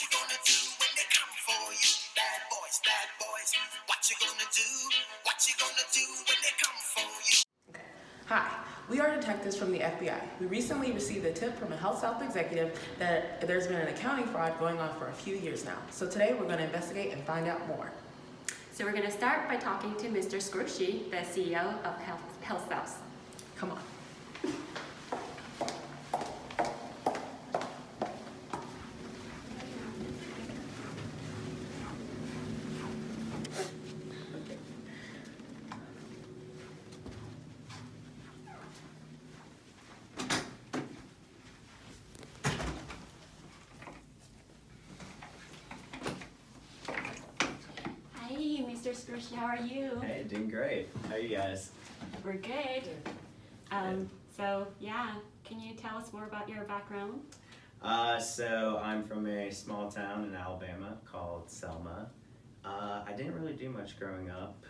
you gonna do when they come for you? Bad boys, what you gonna do? What you gonna do when they come for you? Hi, we are detectives from the FBI. We recently received a tip from a HealthSouth executive that there's been an accounting fraud going on for a few years now. So today we're going to investigate and find out more. So we're going to start by talking to Mr. Scrushy, the CEO of HealthSouth. Come on. Hey, Mr. Scrushy, how are you? Hey, doing great. How are you guys? We're good. So yeah, can you tell us more about your background? So I'm from a small town in Alabama called Selma. I didn't really do much growing up.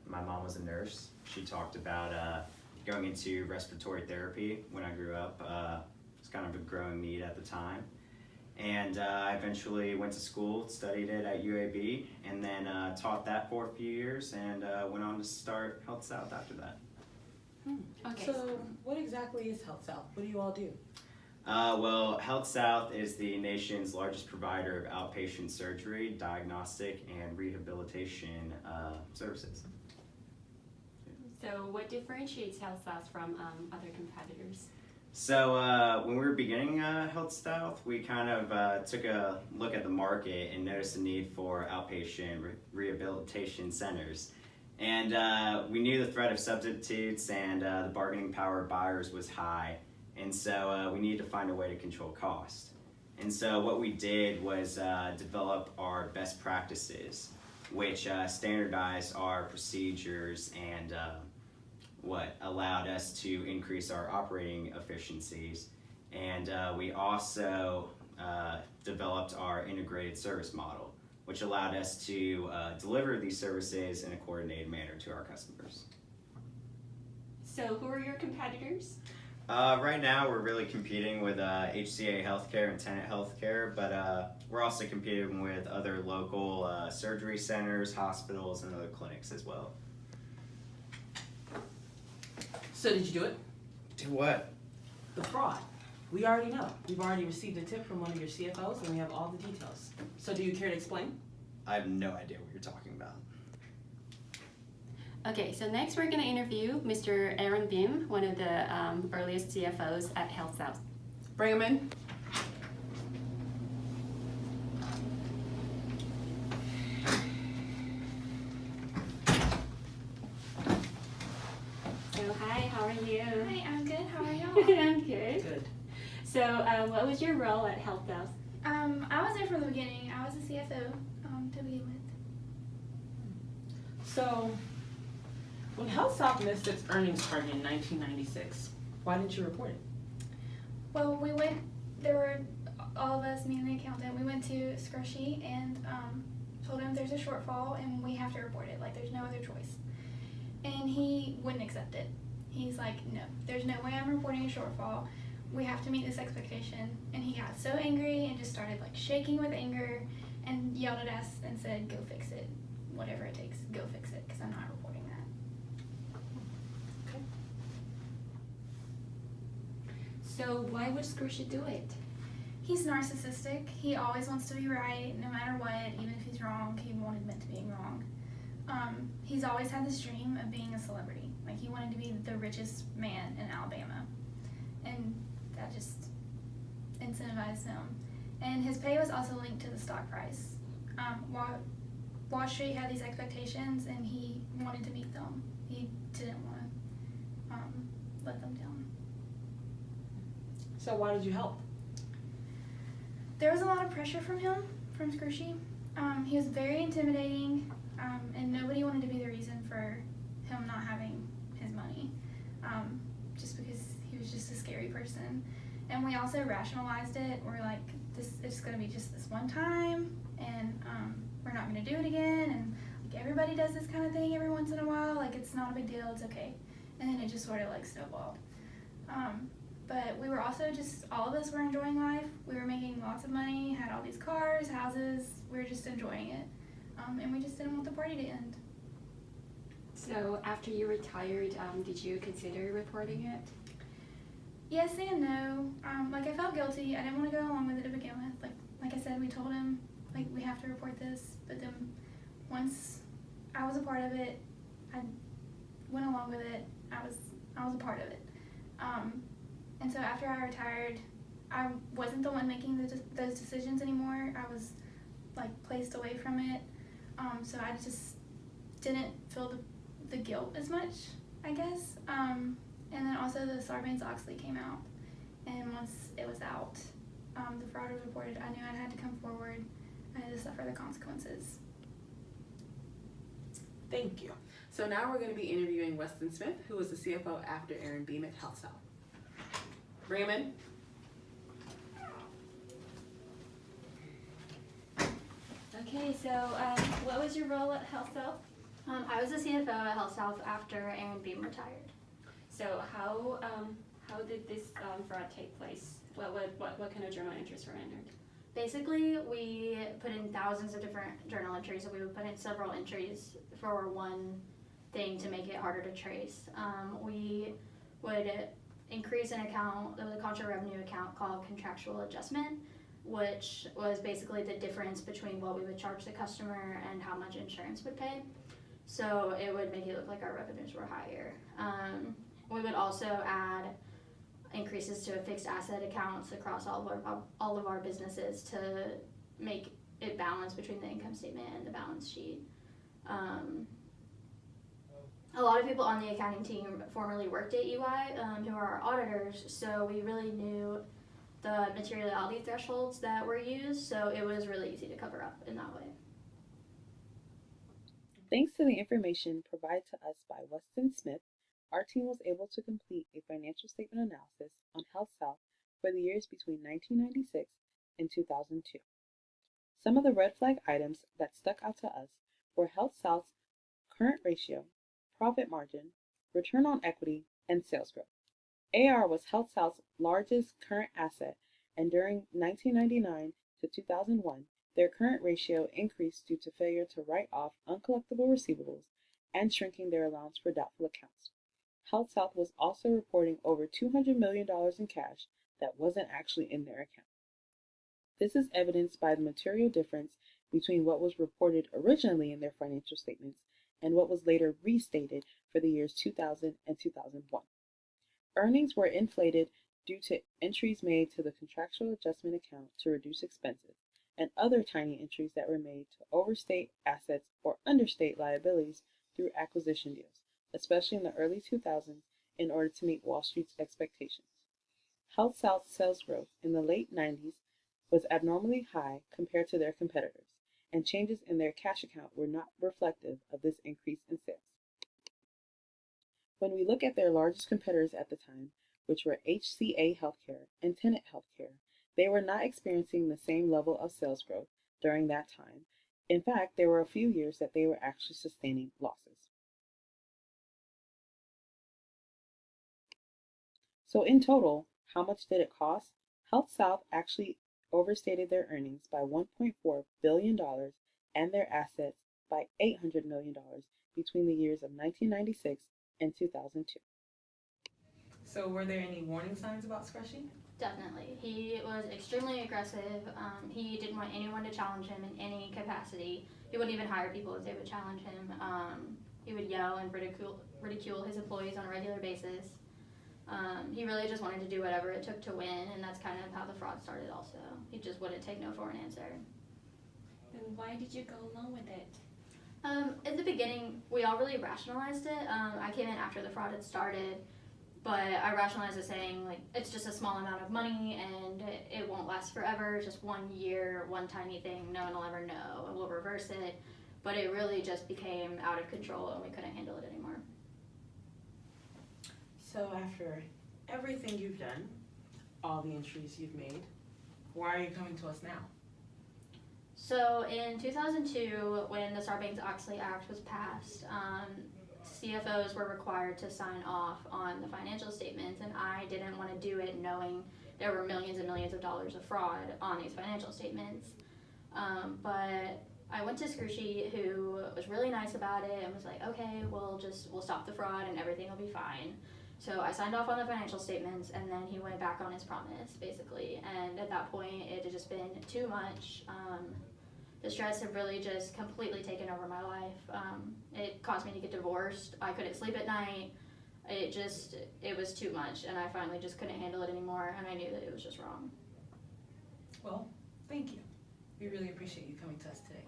My mom was a nurse. She talked about going into respiratory therapy when I grew up. It was kind of a growing need at the time. And I eventually went to school, studied it at UAB, and then taught that for a few years, and went on to start HealthSouth after that. Okay. So what exactly is HealthSouth? What do you all do? Well, HealthSouth is the nation's largest provider of outpatient surgery, diagnostic, and rehabilitation services. So what differentiates HealthSouth from other competitors? So when we were beginning HealthSouth, we kind of took a look at the market and noticed the need for outpatient rehabilitation centers. And we knew the threat of substitutes and the bargaining power of buyers was high. And so we needed to find a way to control cost. And so what we did was develop our best practices, which standardized our procedures and what allowed us to increase our operating efficiencies. And we also developed our integrated service model, which allowed us to deliver these services in a coordinated manner to our customers. So who are your competitors? Right now, we're really competing with HCA Healthcare and Tenet Healthcare, but we're also competing with other local surgery centers, hospitals, and other clinics as well. So did you do it? Do what? The fraud. We already know. We've already received a tip from one of your CFOs and we have all the details. So do you care to explain? I have no idea what you're talking about. Okay, so next we're going to interview Mr. Aaron Bim, one of the earliest CFOs at HealthSouth. Bring him in. So hi, how are you? Hi, I'm good. How are y'all? I'm good. Good. So what was your role at HealthSouth? I was there from the beginning. I was the CFO to begin with. So when HealthSouth missed its earnings target in 1996, why didn't you report it? Well, there were all of us, me and the accountant, we went to Scrushy and told him there's a shortfall and we have to report it. Like, there's no other choice. And he wouldn't accept it. He's like, no, there's no way I'm reporting a shortfall. We have to meet this expectation. And he got so angry and just started like shaking with anger and yelled at us and said, go fix it. Whatever it takes, go fix it, because I'm not reporting that. Okay. So why would Scrushy do it? He's narcissistic. He always wants to be right, no matter what. Even if he's wrong, he won't admit to being wrong. He's always had this dream of being a celebrity. Like, he wanted to be the richest man in Alabama. And that just incentivized him. And his pay was also linked to the stock price. Wall Street had these expectations, and he wanted to meet them. He didn't want to let them down. So why did you help? There was a lot of pressure from him, from Scrushy. He was very intimidating, and nobody wanted to be the reason for him not having his money, just because he was just a scary person. And we also rationalized it. We're like, it's going to be just this one time, and we're not going to do it again, and like, everybody does this kind of thing every once in a while. Like, it's not a big deal, it's okay. And then it just sort of like snowballed. But we were also just, all of us were enjoying life. We were making lots of money, had all these cars, houses. We were just enjoying it. And we just didn't want the party to end. So after you retired, did you consider reporting it? Yes and no. Like, I felt guilty. I didn't want to go along with it to begin with. Like I said, we told him, like, we have to report this. But then once I was a part of it, I went along with it. I was a part of it. And so after I retired, I wasn't the one making those decisions anymore. I was, like, placed away from it. So I just didn't feel the guilt as much, I guess. And then also the Sarbanes-Oxley came out. And once it was out, the fraud was reported, I knew I had to come forward. I had to suffer the consequences. Thank you. So now we're going to be interviewing Weston Smith, who was the CFO after Aaron Beam at HealthSouth. Raymond? Okay, so what was your role at HealthSouth? I was the CFO at HealthSouth after Aaron Beam retired. So how did this fraud take place? What kind of journal entries were entered? Basically, we put in thousands of different journal entries, and we would put in several entries for one thing to make it harder to trace. We would increase an account, there was a contra revenue account called contractual adjustment, which was basically the difference between what we would charge the customer and how much insurance would pay. So it would make it look like our revenues were higher. We would also add increases to fixed asset accounts across all of our businesses to make it balance between the income statement and the balance sheet. A lot of people on the accounting team formerly worked at EY, who are our auditors, so we really knew the materiality thresholds that were used, so it was really easy to cover up in that way. Thanks to the information provided to us by Weston Smith, our team was able to complete a financial statement analysis on HealthSouth for the years between 1996 and 2002. Some of the red flag items that stuck out to us were HealthSouth's current ratio, profit margin, return on equity, and sales growth. AR was HealthSouth's largest current asset, and during 1999 to 2001, their current ratio increased due to failure to write off uncollectible receivables and shrinking their allowance for doubtful accounts. HealthSouth was also reporting over $200 million in cash that wasn't actually in their account. This is evidenced by the material difference between what was reported originally in their financial statements and what was later restated for the years 2000 and 2001. Earnings were inflated due to entries made to the contractual adjustment account to reduce expenses, and other tiny entries that were made to overstate assets or understate liabilities through acquisition deals, especially in the early 2000s, in order to meet Wall Street's expectations. HealthSouth's sales growth in the late 90s was abnormally high compared to their competitors, and changes in their cash account were not reflective of this increase in sales. When we look at their largest competitors at the time, which were HCA Healthcare and Tenet Healthcare, they were not experiencing the same level of sales growth during that time. In fact, there were a few years that they were actually sustaining losses. So in total, how much did it cost? HealthSouth actually overstated their earnings by $1.4 billion and their assets by $800 million between the years of 1996 and 2002. So were there any warning signs about Scrushy? Definitely. He was extremely aggressive. He didn't want anyone to challenge him in any capacity. He wouldn't even hire people if they would challenge him. He would yell and ridicule his employees on a regular basis. He really just wanted to do whatever it took to win, and that's kind of how the fraud started also. He just wouldn't take no for an answer. And why did you go along with it? In the beginning, we all really rationalized it. I came in after the fraud had started, but I rationalized it saying, like, it's just a small amount of money and it won't last forever. It's just 1 year, one tiny thing. No one will ever know, and we'll reverse it. But it really just became out of control and we couldn't handle it anymore. So after everything you've done, all the entries you've made, why are you coming to us now? So in 2002, when the Sarbanes-Oxley Act was passed, CFOs were required to sign off on the financial statements, and I didn't want to do it knowing there were millions and millions of dollars of fraud on these financial statements. But I went to Scrushy, who was really nice about it and was like, okay, we'll stop the fraud and everything will be fine. So I signed off on the financial statements, and then he went back on his promise, basically. And at that point, it had just been too much. The stress had really just completely taken over my life. It caused me to get divorced. I couldn't sleep at night. It was too much, and I finally just couldn't handle it anymore, and I knew that it was just wrong. Well, thank you. We really appreciate you coming to us today.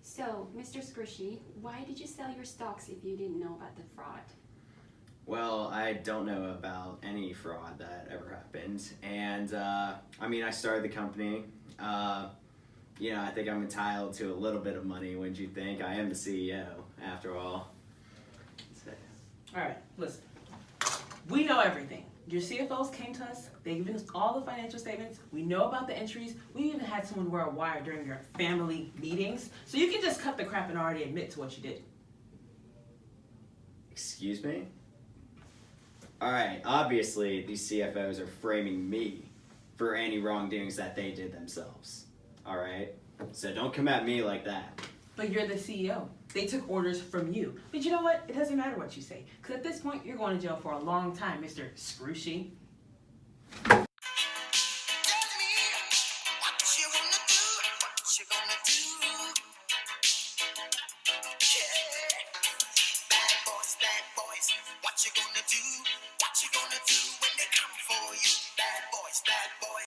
So, Mr. Scrushy, why did you sell your stocks if you didn't know about the fraud? Well, I don't know about any fraud that ever happened, and I started the company. I think I'm entitled to a little bit of money, wouldn't you think? I am the CEO, after all. So. All right, listen. We know everything. Your CFOs came to us. They given us all the financial statements. We know about the entries. We even had someone wear a wire during your family meetings. So you can just cut the crap and already admit to what you did. Excuse me? Alright, obviously these CFOs are framing me for any wrongdoings that they did themselves. Alright? So don't come at me like that. But you're the CEO. They took orders from you. But you know what? It doesn't matter what you say. Because at this point, you're going to jail for a long time, Mr. Scrushy. Tell me what you gonna do, what you gonna do. Yeah. Bad boys, what you gonna do, what you gonna do.